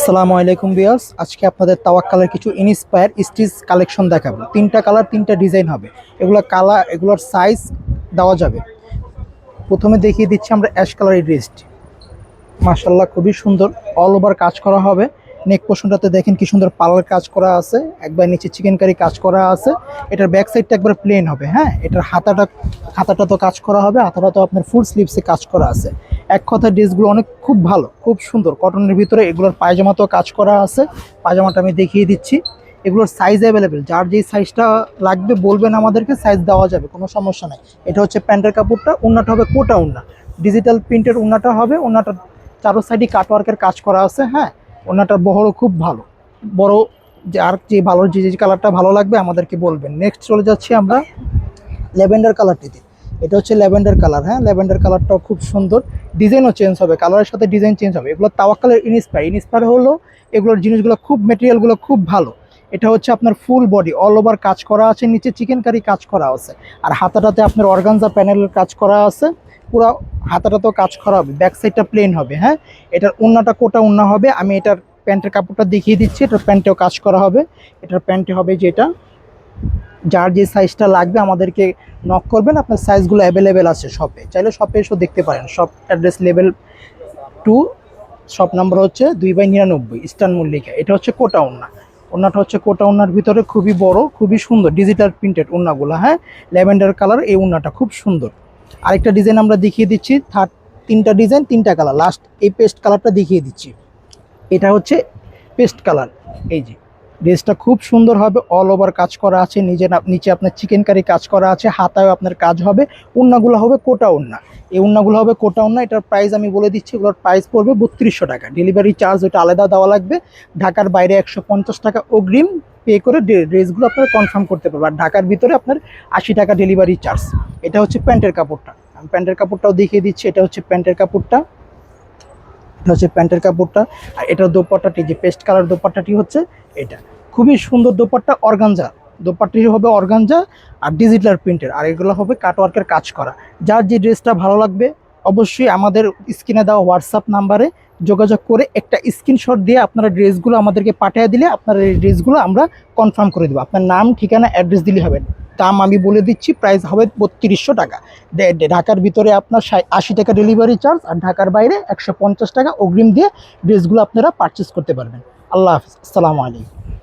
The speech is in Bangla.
আসসালামু আলাইকুম ভিউয়ার্স, আজকে আপনাদের তাওয়াক্কালের কিছু ইনস্পায়ার স্টিচ কালেকশন দেখাবো। তিনটা কালার, তিনটা ডিজাইন হবে। এগুলোর সাইজ দেওয়া যাবে। প্রথমে দেখিয়ে দিচ্ছি আমরা অ্যাশ কালারের ড্রেসটি। মাশাআল্লাহ, খুবই সুন্দর। অল ওভার কাজ করা হবে। নেক পোর্শনটাতে দেখেন কি সুন্দর পার্লার কাজ করা আছে, একবার নিচে চিকেন কারি কাজ করা আছে। এটার ব্যাক সাইডটা একবার প্লেন হবে। হ্যাঁ, এটার হাতাটা তো কাজ করা হবে, হাতাটা তো আপনার ফুল স্লিভসে কাজ করা আছে। এক কথা ড্রেসগুলো অনেক খুব ভালো, খুব সুন্দর কটনের ভিতরে। এগুলোর পায়জামাতেও কাজ করা আছে। পায়জামাটা আমি দেখিয়ে দিচ্ছি। এগুলোর সাইজ অ্যাভেলেবেল, যার যেই সাইজটা লাগবে বলবেন আমাদেরকে, সাইজ দেওয়া যাবে, কোনো সমস্যা নেই। এটা হচ্ছে প্যান্টের কাপড়টা। ওড়নাটা হবে কোটা ওড়না, ডিজিটাল প্রিন্টের ওড়নাটা হবে। ওড়নাটা চারো সাইডে কাটওয়ার্কের কাজ করা আছে। হ্যাঁ, ওড়নাটার বহরও খুব ভালো, বড়। যে কালারটা ভালো লাগবে আমাদেরকে বলবেন। নেক্সট চলে যাচ্ছি আমরা ল্যাভেন্ডার কালারটিতে। এটা হচ্ছে ল্যাভেন্ডার কালার। হ্যাঁ, ল্যাভেন্ডার কালারটাও খুব সুন্দর। ডিজাইনও চেঞ্জ হবে, কালারের সাথে ডিজাইন চেঞ্জ হবে। এগুলো তাওয়াক্কালের ইনস্পায়ার হলো। এগুলোর জিনিসগুলো খুব, মেটেরিয়ালগুলো খুব ভালো। এটা হচ্ছে আপনার ফুল বডি অল ওভার কাজ করা আছে, নিচে চিকেন কারি কাজ করা আছে। আর হাতাটাতে আপনার অর্গানজা প্যানেলের কাজ করা আছে। পুরো হাতাটাতেও কাজ করা হবে, ব্যাক সাইডটা প্লেন হবে। হ্যাঁ, এটার ওড়নাটা কোটা ওড়না হবে। আমি এটার প্যান্টের কাপড়টা দেখিয়ে দিচ্ছি। এটার প্যান্টেও কাজ করা হবে। এটার প্যান্টে হবে যেটা, যার যে সাইজটা লাগবে আমাদেরকে নক করবেন। আপনার সাইজগুলো অ্যাভেলেবেল আছে শপে, চাইলে শপে এসেও দেখতে পারেন। Shop address level 2, shop number হচ্ছে 2/99, ইস্টার্ন মল্লিকা। এটা হচ্ছে কোটা ওড়না। ওড়নাটা হচ্ছে কোটা ওড়নার ভিতরে খুবই বড়, খুবই সুন্দর, ডিজিটাল প্রিন্টেড ওড়নাগুলো। হ্যাঁ, ল্যাভেন্ডার কালার এই ওড়নাটা খুব সুন্দর। আরেকটা ডিজাইন আমরা দেখিয়ে দিচ্ছি। তিনটা ডিজাইন, তিনটা কালার। লাস্ট এই পেস্ট কালারটা দেখিয়ে দিচ্ছি। এটা হচ্ছে পেস্ট কালার। এই যে ড্রেসটা খুব সুন্দর হবে, অল ওভার কাজ করা আছে। নিচে আপনার চিকেন কারি কাজ করা আছে, হাতায় আপনার কাজ হবে। ওড়নাগুলো হবে কোটা ওড়না। এই ওড়নাগুলো হবে কোটা ওড়না। এটার প্রাইস আমি বলে দিচ্ছি। এগুলোর প্রাইস পড়বে 3200 টাকা। ডেলিভারি চার্জ ওটা আলাদা দেওয়া লাগবে। ঢাকার বাইরে 150 টাকা অগ্রিম পে করে ড্রেসগুলো আপনারা কনফার্ম করতে পারবেন। আর ঢাকার ভিতরে আপনার 80 টাকা ডেলিভারি চার্জ। এটা হচ্ছে প্যান্টের কাপড়টা। আমি প্যান্টের কাপড়টাও দেখিয়ে দিচ্ছি। এটা হচ্ছে প্যান্টের কাপড়টা। এটা হচ্ছে প্যান্টের কাপড়টা। আর এটার দোপাট্টাটি, যে পেস্ট কালার দোপাট্টাটি হচ্ছে এটা। খুবই সুন্দর দোপাট্টা, অর্গানজা দোপাট্টাটি হবে, অর্গানজা আর ডিজিটাল প্রিন্টের। আর এগুলো হবে কাটওয়ার্কের কাজ করা। যার যে ড্রেসটা ভালো লাগবে অবশ্যই আমাদের স্ক্রিনে দেওয়া হোয়াটসঅ্যাপ নাম্বারে যোগাযোগ করে একটা স্ক্রিনশট দিয়ে আপনারা ড্রেসগুলো আমাদেরকে পাঠিয়ে দিলে আপনার এই ড্রেসগুলো আমরা কনফার্ম করে দেবো। আপনার নাম, ঠিকানা, অ্যাড্রেস দিলে হবে। দাম আমি বলে দিচ্ছি, প্রাইস হবে 3200 টাকা। ঢাকার ভিতরে আপনার 80 টাকা ডেলিভারি চার্জ, আর ঢাকার বাইরে 150 টাকা অগ্রিম দিয়ে ড্রেসগুলো আপনারা পারচেস করতে পারবেন। আল্লাহ হাফিজ, আসসালামু আলাইকুম।